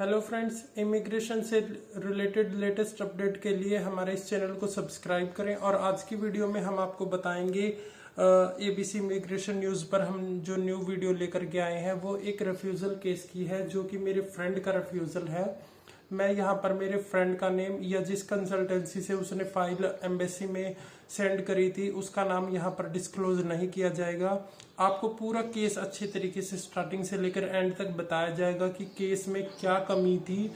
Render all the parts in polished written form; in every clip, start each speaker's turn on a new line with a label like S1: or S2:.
S1: Hello friends, immigration से related latest update के लिए हमारे इस चैनल को सब्सक्राइब करें। और आज की वीडियो में हम आपको बताएंगे एबीसी इमिग्रेशन न्यूज़ पर हम जो न्यू वीडियो लेकर के आए हैं वो एक रिफ्यूज़ल केस की है, जो कि मेरे फ्रेंड का रिफ्यूज़ल है। मैं यहाँ पर मेरे फ्रेंड का नेम या जिस कंसल्टेंसी से उसने फाइल एम्बेसी में सेंड करी थी उसका नाम यहाँ पर डिस्क्लोज नहीं किया जाएगा। आपको पूरा केस अच्छे तरीके से स्टार्टिंग से लेकर एंड तक बताया जाएगा कि केस में क्या कमी थी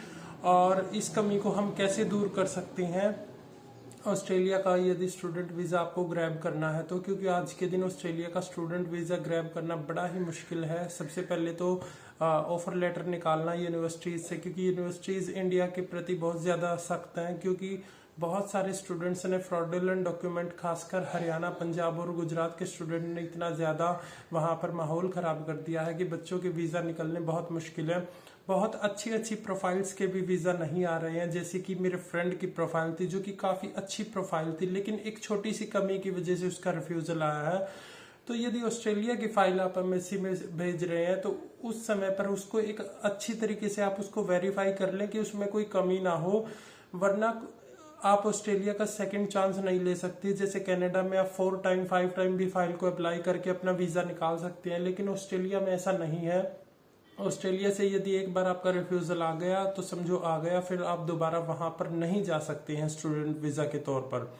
S1: और इस कमी को हम कैसे दूर कर सकते हैं। ऑस्ट्रेलिया का यदि स्टूडेंट वीज़ा आपको ग्रैब करना है तो, क्योंकि आज के दिन ऑस्ट्रेलिया का स्टूडेंट वीज़ा ग्रैब करना बड़ा ही मुश्किल है। सबसे पहले तो ऑफर लेटर निकालना यूनिवर्सिटीज़ से, क्योंकि यूनिवर्सिटीज़ इंडिया के प्रति बहुत ज़्यादा सख्त हैं, क्योंकि बहुत सारे स्टूडेंट्स ने फ्रॉडुलेंट डॉक्यूमेंट, खासकर हरियाणा, पंजाब और गुजरात के स्टूडेंट ने इतना ज़्यादा वहाँ पर माहौल ख़राब कर दिया है कि बच्चों के वीज़ा निकलने बहुत मुश्किल है। बहुत अच्छी अच्छी प्रोफाइल्स के भी वीज़ा नहीं आ रहे हैं, जैसे कि मेरे फ्रेंड की प्रोफाइल थी जो कि काफ़ी अच्छी प्रोफाइल थी, लेकिन एक छोटी सी कमी की वजह से उसका रिफ्यूज़ल आया है। तो यदि ऑस्ट्रेलिया की फाइल आप एम्बेसी में भेज रहे हैं तो उस समय पर उसको एक अच्छी तरीके से आप उसको वेरीफाई कर लें कि उसमें कोई कमी ना हो, वरना आप ऑस्ट्रेलिया का सेकंड चांस नहीं ले सकते। जैसे कनाडा में आप 4 टाइम 5 टाइम भी फाइल को अप्लाई करके अपना वीज़ा निकाल सकते हैं, लेकिन ऑस्ट्रेलिया में ऐसा नहीं है। ऑस्ट्रेलिया से यदि एक बार आपका रिफ्यूज़ल आ गया तो समझो आ गया, फिर आप दोबारा वहां पर नहीं जा सकते हैं स्टूडेंट वीज़ा के तौर पर।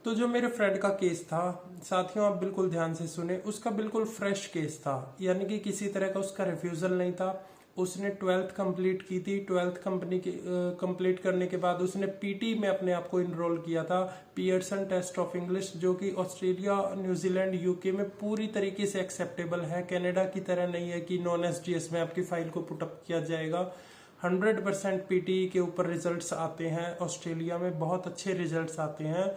S1: तो जो मेरे फ्रेंड का केस था, साथियों आप बिल्कुल ध्यान से सुने, उसका बिल्कुल फ्रेश केस था, यानी कि किसी तरह का उसका रिफ्यूज़ल नहीं था। उसने 12th कंप्लीट की थी। 12th कंप्लीट करने के बाद उसने पीटी में अपने आप को इनरोल किया था, पियर्सन टेस्ट ऑफ इंग्लिश, जो कि ऑस्ट्रेलिया, न्यूजीलैंड, यूके में पूरी तरीके से एक्सेप्टेबल है। कनाडा की तरह नहीं है कि नॉन एसडीएस में आपकी फाइल को पुटअप किया जाएगा। 100% पीटी के ऊपर रिजल्ट्स आते हैं। ऑस्ट्रेलिया में बहुत अच्छे रिजल्ट्स आते हैं।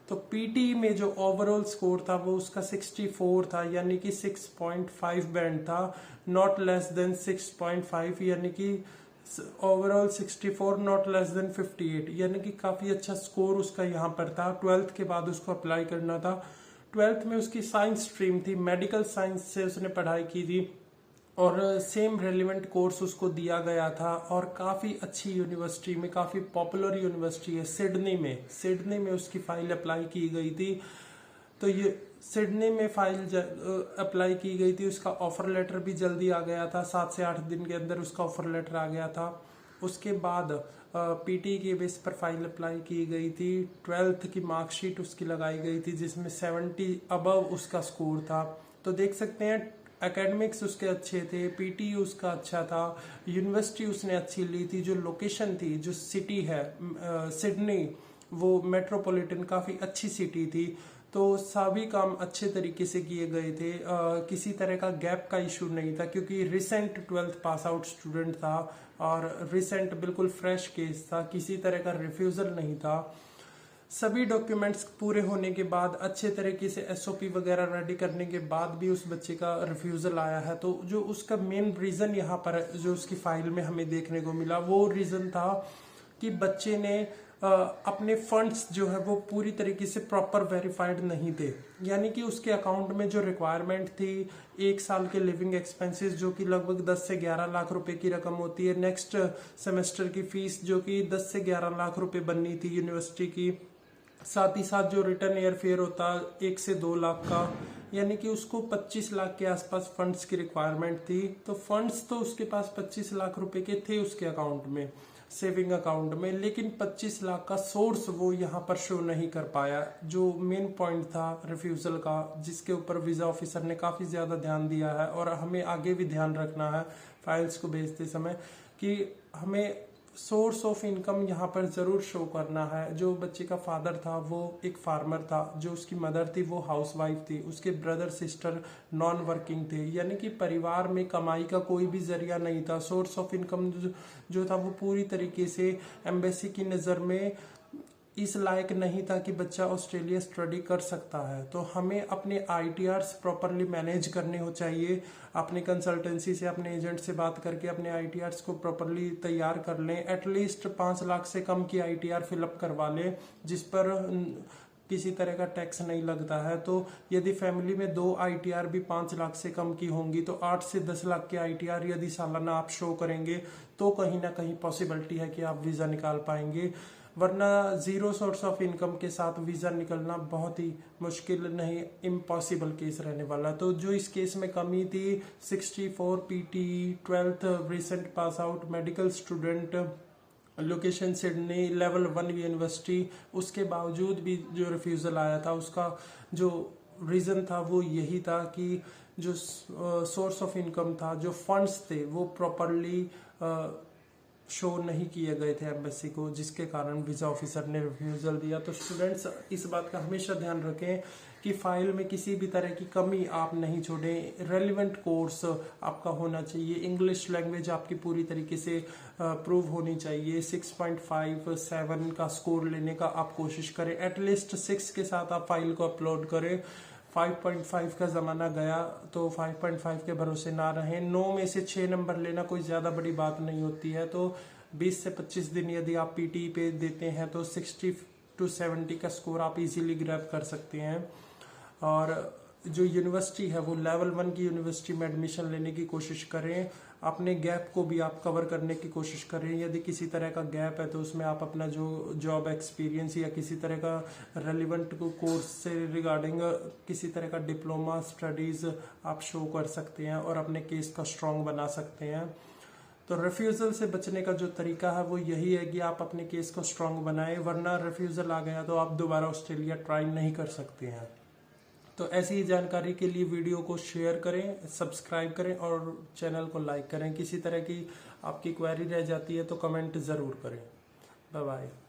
S1: तो पीटी में जो ओवरऑल स्कोर था वो उसका 64 था, यानी कि 6.5 बैंड था, नॉट लेस देन 6.5, यानी कि ओवरऑल 64, नॉट लेस देन 58, यानी कि काफ़ी अच्छा स्कोर उसका यहाँ पर था। 12th के बाद उसको अप्लाई करना था। 12th में उसकी साइंस स्ट्रीम थी, मेडिकल साइंस से उसने पढ़ाई की थी और सेम रेलिवेंट कोर्स उसको दिया गया था। और काफ़ी अच्छी यूनिवर्सिटी में, काफ़ी पॉपुलर यूनिवर्सिटी है सिडनी में उसकी फाइल अप्लाई की गई थी। तो ये सिडनी में फाइल अप्लाई की गई थी। उसका ऑफर लेटर भी जल्दी आ गया था, 7 से 8 दिन के अंदर उसका ऑफर लेटर आ गया था। उसके बाद पीटी के बेस पर फाइल अप्लाई की गई थी। 12th की मार्कशीट उसकी लगाई गई थी जिसमें 70 अबव उसका स्कोर था। तो देख सकते हैं एकेडमिक्स उसके अच्छे थे, पीटी उसका अच्छा था, यूनिवर्सिटी उसने अच्छी ली थी, जो लोकेशन थी, जो सिटी है सिडनी, वो मेट्रोपॉलिटन काफ़ी अच्छी सिटी थी। तो सभी काम अच्छे तरीके से किए गए थे। किसी तरह का गैप का इशू नहीं था, क्योंकि recent 12th pass out student था और रिसेंट बिल्कुल फ्रेश केस था, किसी तरह का रिफ्यूज़ल नहीं था। सभी डॉक्यूमेंट्स पूरे होने के बाद, अच्छे तरीके से एसओपी वगैरह रेडी करने के बाद भी उस बच्चे का रिफ्यूज़ल आया है। तो जो उसका मेन रीज़न यहाँ पर जो उसकी फाइल में हमें देखने को मिला वो रीज़न था कि बच्चे ने अपने फंड्स जो है वो पूरी तरीके से प्रॉपर वेरीफाइड नहीं थे, यानी कि उसके अकाउंट में जो रिक्वायरमेंट थी, 1 साल के लिविंग एक्सपेंसेस जो कि लगभग 10 से 11 लाख रुपए की रकम होती है, नेक्स्ट सेमेस्टर की फीस जो कि 10 से 11 लाख रुपए बननी थी यूनिवर्सिटी की, साथ ही साथ जो रिटर्न एयर फेयर होता 1 से 2 लाख का, यानी कि उसको 25 लाख के आसपास फंड्स की रिक्वायरमेंट थी। तो फंड्स तो उसके पास 25 लाख रुपए के थे उसके अकाउंट में, सेविंग अकाउंट में, लेकिन 25 लाख का सोर्स वो यहाँ पर शो नहीं कर पाया, जो मेन पॉइंट था रिफ्यूज़ल का, जिसके ऊपर वीज़ा ऑफिसर ने काफ़ी ज़्यादा ध्यान दिया है। और हमें आगे भी ध्यान रखना है फाइल्स को भेजते समय कि हमें सोर्स ऑफ इनकम यहाँ पर ज़रूर शो करना है। जो बच्चे का फादर था वो एक फार्मर था, जो उसकी मदर थी वो हाउसवाइफ थी, उसके ब्रदर सिस्टर नॉन वर्किंग थे, यानी कि परिवार में कमाई का कोई भी जरिया नहीं था। सोर्स ऑफ इनकम जो था वो पूरी तरीके से एम्बेसी की नज़र में इस लायक नहीं था कि बच्चा ऑस्ट्रेलिया स्टडी कर सकता है। तो हमें अपने आईटीआर्स प्रॉपरली मैनेज करने हो चाहिए। अपने कंसल्टेंसी से, अपने एजेंट से बात करके अपने आईटीआर्स को प्रॉपरली तैयार कर लें। एटलीस्ट 5 लाख से कम की आईटीआर फिलअप करवा लें, जिस पर किसी तरह का टैक्स नहीं लगता है। तो यदि फैमिली में 2 ITR भी 5 लाख से कम की होंगी तो 8 से 10 लाख के ITR यदि सालाना आप शो करेंगे तो कहीं ना कहीं पॉसिबिलिटी है कि आप वीज़ा निकाल पाएंगे, वरना जीरो सोर्स ऑफ इनकम के साथ वीज़ा निकलना बहुत ही मुश्किल नहीं, इम्पॉसिबल केस रहने वाला। तो जो इस केस में कमी थी 64 PT, 12th recent pass out medical student, location Sydney, level 1 university, उसके बावजूद भी जो रिफ्यूज़ल आया था उसका जो रीज़न था वो यही था कि जो सोर्स ऑफ इनकम था, जो फंड्स थे वो प्रॉपरली शो नहीं किए गए थे एम्बेसी को, जिसके कारण वीज़ा ऑफिसर ने रिफ्यूज़ल दिया। तो स्टूडेंट्स इस बात का हमेशा ध्यान रखें कि फाइल में किसी भी तरह की कमी आप नहीं छोड़ें। रेलिवेंट कोर्स आपका होना चाहिए, इंग्लिश लैंग्वेज आपकी पूरी तरीके से प्रूव होनी चाहिए। 6.57 का स्कोर लेने का आप कोशिश करें, एटलीस्ट 6 के साथ आप फाइल को अपलोड करें। 5.5 का ज़माना गया तो 5.5 के भरोसे ना रहें। 9 में से 6 नंबर लेना कोई ज़्यादा बड़ी बात नहीं होती है। तो 20 से 25 दिन यदि आप PT पे देते हैं तो 60 to 70 का स्कोर आप इजीली ग्रैब कर सकते हैं। और जो यूनिवर्सिटी है वो लेवल 1 की यूनिवर्सिटी में एडमिशन लेने की कोशिश करें। अपने गैप को भी आप कवर करने की कोशिश करें। यदि किसी तरह का गैप है तो उसमें आप अपना जो जॉब एक्सपीरियंस या किसी तरह का रेलिवेंट कोर्स से रिगार्डिंग किसी तरह का डिप्लोमा स्टडीज़ आप शो कर सकते हैं और अपने केस का स्ट्रॉन्ग बना सकते हैं। तो रिफ्यूज़ल से बचने का जो तरीका है वो यही है कि आप अपने केस को स्ट्रॉन्ग बनाएं, वरना रिफ्यूज़ल आ गया तो आप दोबारा ऑस्ट्रेलिया ट्राई नहीं कर सकते हैं। तो ऐसी ही जानकारी के लिए वीडियो को शेयर करें, सब्सक्राइब करें और चैनल को लाइक करें। किसी तरह की आपकी क्वेरी रह जाती है तो कमेंट ज़रूर करें। Bye bye.